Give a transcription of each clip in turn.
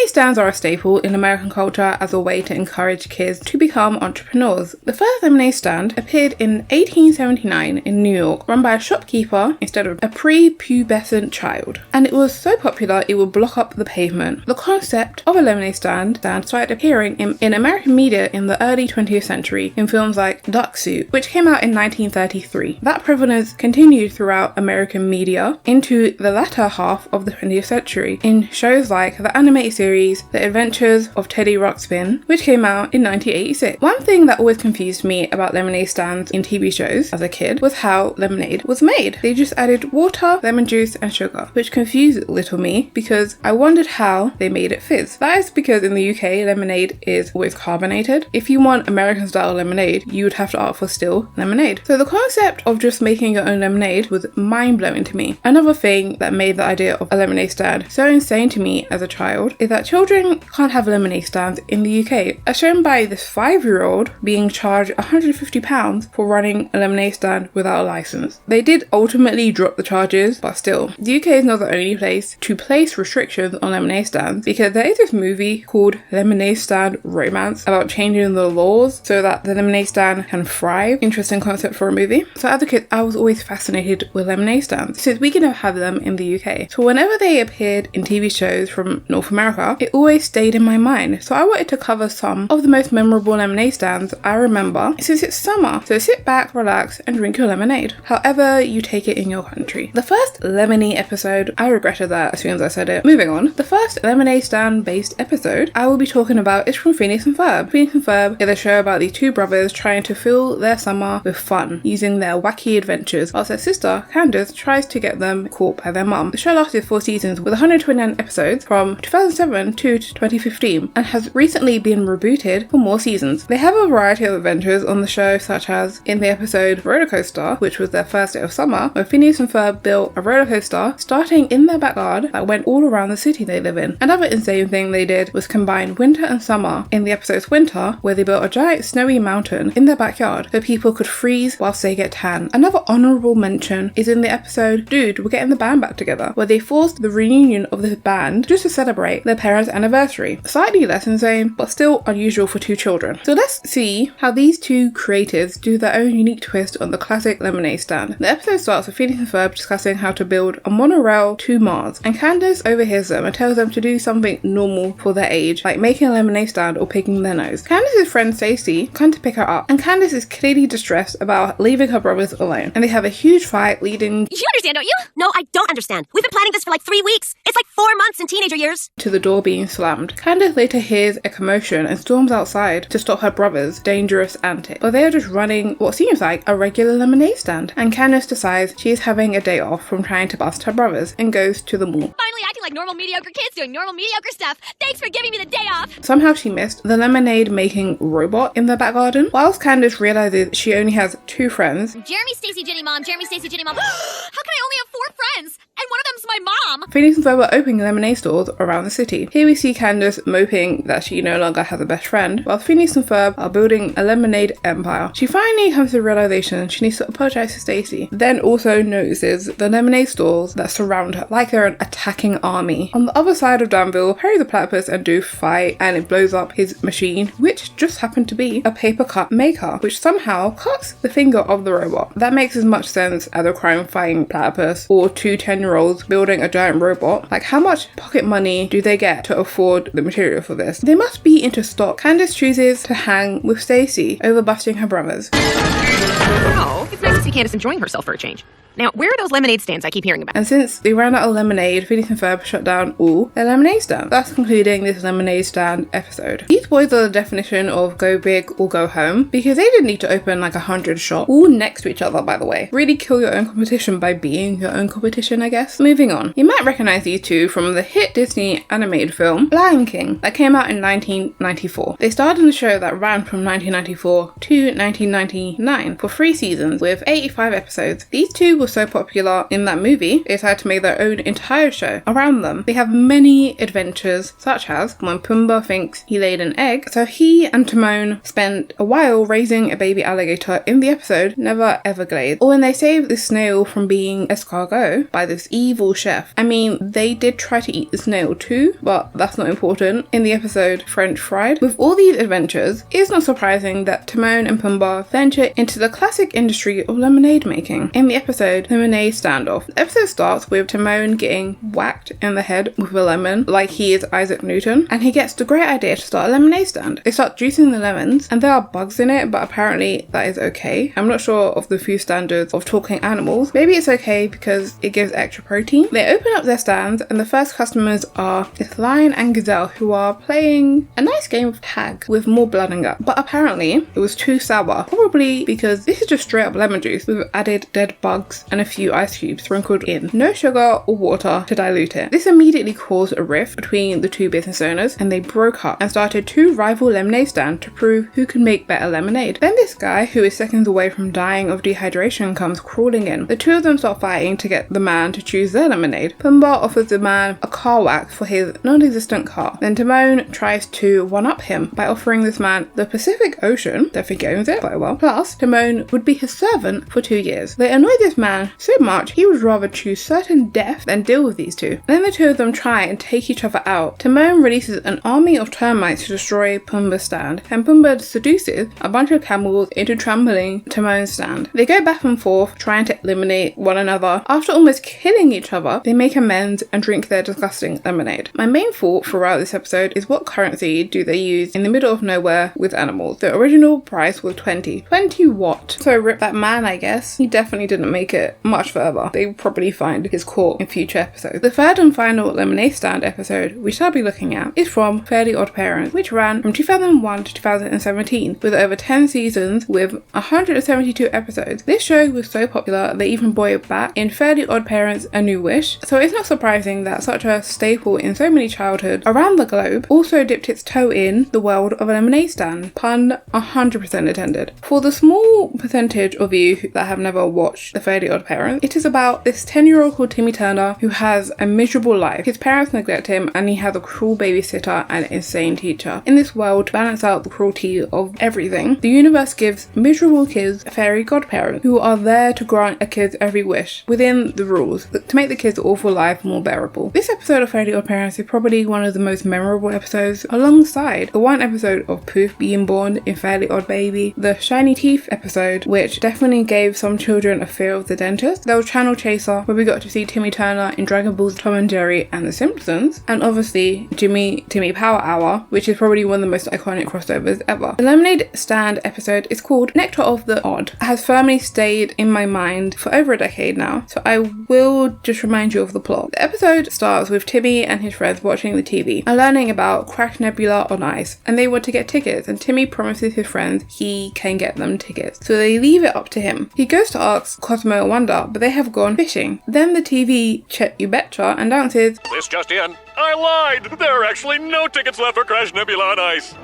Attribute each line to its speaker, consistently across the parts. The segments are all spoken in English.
Speaker 1: Lemonade stands are a staple in American culture as a way to encourage kids to become entrepreneurs. The first lemonade stand appeared in 1879 in New York, run by a shopkeeper instead of a pre-pubescent child. And it was so popular it would block up the pavement. The concept of a lemonade stand started appearing in American media in the early 20th century in films like Duck Soup, which came out in 1933. That prevalence continued throughout American media into the latter half of the 20th century in shows like the animated series The Adventures of Teddy Ruxpin, which came out in 1986. One thing that always confused me about lemonade stands in TV shows as a kid was how lemonade was made. They just added water, lemon juice and sugar, which confused little me because I wondered how they made it fizz. That is because in the UK, lemonade is always carbonated. If you want American style lemonade, you would have to opt for still lemonade. So the concept of just making your own lemonade was mind-blowing to me. Another thing that made the idea of a lemonade stand so insane to me as a child is that children can't have lemonade stands in the UK, as shown by this 5-year-old being charged £150 for running a lemonade stand without a license. They did ultimately drop the charges, but still, the UK is not the only place to place restrictions on lemonade stands, because there is this movie called Lemonade Stand Romance about changing the laws so that the lemonade stand can thrive. Interesting concept for a movie. So as a kid, I was always fascinated with lemonade stands since we can have them in the UK. So whenever they appeared in TV shows from North America, it always stayed in my mind. So I wanted to cover some of the most memorable lemonade stands I remember since it's summer. So sit back, relax and drink your lemonade, however you take it in your country. The first Lemony episode, I regretted that as soon as I said it. Moving on, the first lemonade stand based episode I will be talking about is from Phineas and Ferb. Phineas and Ferb is a show about these two brothers trying to fill their summer with fun using their wacky adventures, whilst their sister Candace tries to get them caught by their mum. The show lasted 4 seasons with 129 episodes from 2007 to 2015 and has recently been rebooted for more seasons. They have a variety of adventures on the show, such as in the episode Roller Coaster, which was their first day of summer, where Phineas and Ferb built a roller coaster starting in their backyard that went all around the city they live in. Another insane thing they did was combine winter and summer in the episode's Winter, where they built a giant snowy mountain in their backyard so people could freeze whilst they get tan. Another honourable mention is in the episode Dude, We're Getting the Band Back Together, where they forced the reunion of the band just to celebrate their parents' anniversary. Slightly less insane, but still unusual for two children. So let's see how these two creatives do their own unique twist on the classic lemonade stand. The episode starts with Phineas and Ferb discussing how to build a monorail to Mars, and Candace overhears them and tells them to do something normal for their age, like making a lemonade stand or picking their nose. Candace's friend Stacey comes to pick her up, and Candace is clearly distressed about leaving her brothers alone, and they have a huge fight leading...
Speaker 2: You understand, don't you? No, I don't understand. We've been planning this for like 3 weeks. It's like 4 months in teenager years.
Speaker 1: ...to the door being slammed. Candace later hears a commotion and storms outside to stop her brothers' dangerous antics, but they are just running what seems like a regular lemonade stand, and Candace decides she is having a day off from trying to bust her brothers and goes to the mall.
Speaker 2: Finally acting like normal mediocre kids doing normal mediocre stuff. Thanks for giving me the day off.
Speaker 1: Somehow she missed the lemonade making robot in their back garden. Whilst Candace realizes she only has 2 friends,
Speaker 2: Jeremy, Stacy, Jenny, Mom, Jeremy, Stacy, Jenny, Mom. How can I only have 4 friends? And one of them's my mom.
Speaker 1: Phineas and Ferb are opening lemonade stores around the city. Here we see Candace moping that she no longer has a best friend, while Phineas and Ferb are building a lemonade empire. She finally comes to the realization she needs to apologize to Stacey, then also notices the lemonade stores that surround her, like they're an attacking army. On the other side of Danville, Perry the Platypus and Doof fight, and it blows up his machine, which just happened to be a paper cut maker, which somehow cuts the finger of the robot. That makes as much sense as a crime-fighting platypus or 2 10-year-olds building a giant robot. Like, how much pocket money do they get to afford the material for this? They must be into stock. Candace chooses to hang with Stacey over busting her brothers.
Speaker 3: Oh, it's nice to see Candace enjoying herself for a change. Now, where are those lemonade stands I keep hearing about?
Speaker 1: And since they ran out of lemonade, Phineas and Ferb shut down all their lemonade stands, thus concluding this lemonade stand episode. These boys are the definition of go big or go home, because they didn't need to open like 100 shops, all next to each other, by the way. Really kill your own competition by being your own competition, I guess. Moving on. You might recognize these two from the hit Disney animated film Lion King that came out in 1994. They starred in the show that ran from 1994 to 1999 for 3 seasons with 85 episodes. These two was so popular in that movie, they decided to make their own entire show around them. They have many adventures, such as when Pumbaa thinks he laid an egg, so he and Timon spent a while raising a baby alligator in the episode Never Everglades, or when they save the snail from being escargot by this evil chef. I mean, they did try to eat the snail too, but that's not important, in the episode French Fried. With all these adventures, it's not surprising that Timon and Pumbaa venture into the classic industry of lemonade making. In the episode Lemonade Standoff, the episode starts with Timon getting whacked in the head with a lemon like he is Isaac Newton, and he gets the great idea to start a lemonade stand. They start juicing the lemons, and there are bugs in it, but apparently that is okay. I'm not sure of the food standards of talking animals. Maybe it's okay because it gives extra protein. They open up their stands, and the first customers are this lion and gazelle who are playing a nice game of tag with more blood and gut. But apparently it was too sour, probably because this is just straight up lemon juice with added dead bugs and a few ice cubes sprinkled in. No sugar or water to dilute it. This immediately caused a rift between the two business owners, and they broke up and started two rival lemonade stands to prove who could make better lemonade. Then this guy, who is seconds away from dying of dehydration, comes crawling in. The two of them start fighting to get the man to choose their lemonade. Pumbaa offers the man a car wax for his non-existent car. Then Timon tries to one-up him by offering this man the Pacific Ocean, don't think he owns it quite well, plus Timon would be his servant for 2 years. They annoyed this man so much he would rather choose certain death than deal with these two. Then the two of them try and take each other out. Timon releases an army of termites to destroy Pumbaa's stand, and Pumbaa seduces a bunch of camels into trampling Timon's stand. They go back and forth trying to eliminate one another. After almost killing each other, they make amends and drink their disgusting lemonade. My main thought throughout this episode is, what currency do they use in the middle of nowhere with animals? The original price was 20. 20 what? So rip that man, I guess. He definitely didn't make it much further. They will probably find his corpse in future episodes. The third and final lemonade stand episode we shall be looking at is from Fairly Odd Parents, which ran from 2001 to 2017 with over 10 seasons with 172 episodes. This show was so popular they even brought it back in Fairly Odd Parents A New Wish, so it's not surprising that such a staple in so many childhoods around the globe also dipped its toe in the world of a lemonade stand. Pun 100% intended. For the small percentage of you that have never watched The Fairly Odd Parents, it is about this 10-year-old called Timmy Turner who has a miserable life. His parents neglect him and he has a cruel babysitter and an insane teacher. In this world, to balance out the cruelty of everything, the universe gives miserable kids fairy godparents who are there to grant a kid's every wish within the rules to make the kid's awful life more bearable. This episode of Fairly Odd Parents is probably one of the most memorable episodes, alongside the one episode of Poof being born in Fairly Odd Baby, the shiny teeth episode, which definitely gave some children a fear of the dentist. There was Channel Chaser, where we got to see Timmy Turner in Dragon Ball's Tom and Jerry and The Simpsons, and obviously Timmy Power Hour, which is probably one of the most iconic crossovers ever. The Lemonade Stand episode is called Nectar of the Odd. It has firmly stayed in my mind for over a decade now, so I will just remind you of the plot. The episode starts with Timmy and his friends watching the TV and learning about Crash Nebula on Ice, and they want to get tickets, and Timmy promises his friends he can get them tickets, so they leave it up to him. He goes to ask Cosmo and Wanda, but they have gone fishing. Then the TV Chet You Betcha announces,
Speaker 4: "This just in. I lied! There are actually no tickets left for Crash Nebula on Ice."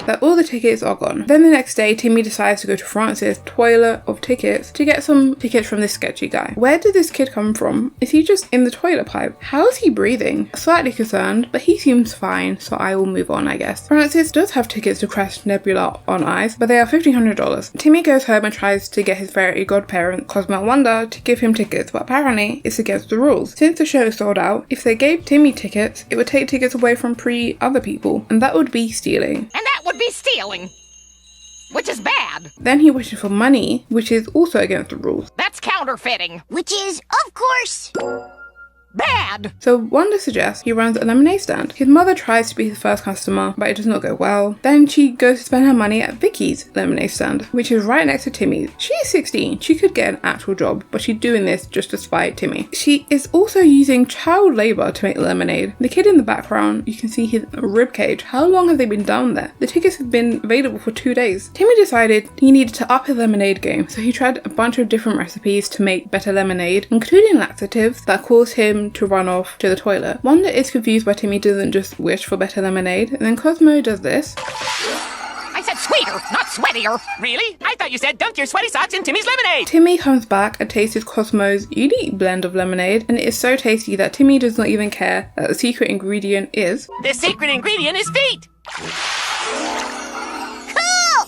Speaker 1: that all the tickets are gone. Then the next day, Timmy decides to go to France's toilet of tickets to get some tickets from this sketchy guy. Where did this kid come from? Is he just in the toilet pipe? How is he breathing? Slightly concerned, but he seems fine, so I will move on, I guess. Francis does have tickets to Crash Nebula on Ice, but they are $1,500. Timmy goes home and tries to get his fairy godparent, Cosmo and Wanda, to give him tickets, but apparently it's against the rules. Since the show is sold out, if they gave Timmy tickets, it would take tickets away from other people, and that would be stealing.
Speaker 3: And that would be stealing, which is bad.
Speaker 1: Then he wishes for money, which is also against the rules.
Speaker 3: That's counterfeiting.
Speaker 2: Which is, of course,
Speaker 3: Bad.
Speaker 1: So Wanda suggests he runs a lemonade stand. His mother tries to be his first customer, but it does not go well. Then she goes to spend her money at Vicky's lemonade stand, which is right next to Timmy's. She is 16. She could get an actual job, but she's doing this just to spite Timmy. She is also using child labor to make lemonade. The kid in the background, you can see his rib cage. How long have they been down there? The tickets have been available for 2 days. Timmy decided he needed to up his lemonade game, so he tried a bunch of different recipes to make better lemonade, including laxatives that caused him to run off to the toilet. Wanda is confused why Timmy doesn't just wish for better lemonade, and then Cosmo does this.
Speaker 3: I said sweet
Speaker 5: sweeter, not sweatier. Really? I thought you said dunk your sweaty socks in Timmy's lemonade.
Speaker 1: Timmy comes back and tastes Cosmo's unique blend of lemonade, and it is so tasty that Timmy does not even care that the secret ingredient is...
Speaker 5: The secret ingredient is feet.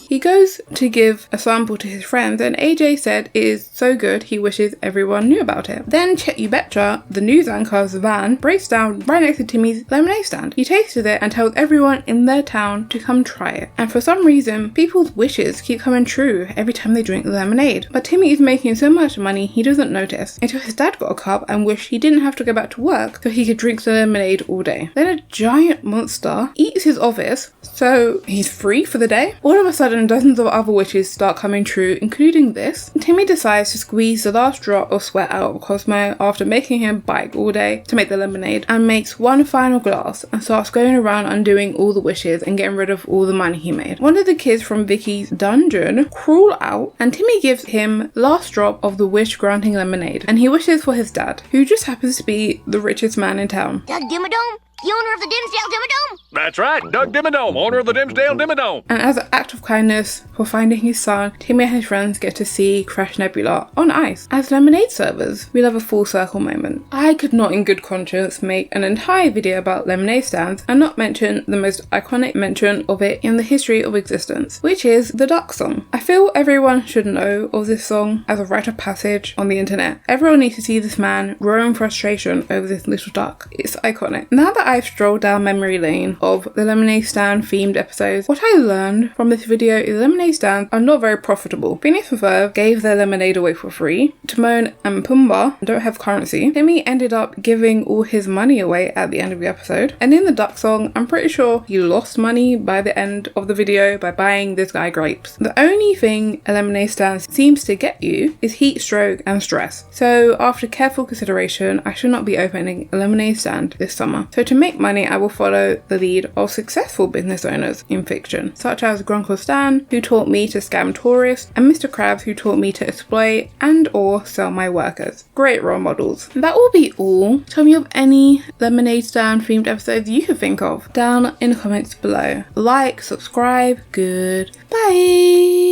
Speaker 1: He goes to give a sample to his friends, and AJ said it is so good he wishes everyone knew about it. Then Chet You Betcha, the news anchor's van, breaks down right next to Timmy's lemonade stand. He tastes it and tells everyone in their town to come try it. And for some reason, people's wishes keep coming true every time they drink the lemonade. But Timmy is making so much money he doesn't notice until his dad got a cup and wished he didn't have to go back to work so he could drink the lemonade all day. Then a giant monster eats his office, so he's free for the day. All of a sudden, dozens of other wishes start coming true, including this. Timmy decides to squeeze the last drop of sweat out of Cosmo after making him bike all day to make the lemonade, and makes one final glass and starts going around undoing all the wishes and getting rid of all the money he made. One of the kids from Vicky's dungeon crawl out, and Timmy gives him last drop of the wish granting lemonade, and he wishes for his dad, who just happens to be the richest man in town.
Speaker 2: Doug Dimmadome, the owner of the Dimsdale Dimmadome.
Speaker 4: That's right, Doug Dimmadome, owner of the Dimsdale Dimmadome.
Speaker 1: And as an act of kindness for finding his son, Timmy and his friends get to see Crash Nebula on ice. As lemonade servers, we love a full circle moment. I could not in good conscience make an entire video about lemonade stands and not mention the most iconic mention of it in the history of existence, which is the duck song. I feel everyone should know of this song as a rite of passage on the internet. Everyone needs to see this man grow in frustration over this little duck. It's iconic. Now that I've strolled down memory lane of the lemonade stand themed episodes, what I learned from this video is lemonade stands are not very profitable. Phineas and Ferb gave their lemonade away for free. Timon and Pumbaa don't have currency. Timmy ended up giving all his money away at the end of the episode. And in the duck song, I'm pretty sure he lost money by the end of the video by buying this guy grapes. The only thing a lemonade stand seems to get you is heat stroke and stress. So after careful consideration, I should not be opening a lemonade stand this summer. So to make money, I will follow the lead of successful business owners in fiction, such as Grunkle Stan, who taught me to scam tourists, and Mr. Krabs, who taught me to exploit and or sell my workers. Great role models. That will be all. Tell me of any lemonade stand themed episodes you can think of down in the comments below. Like, subscribe, goodbye.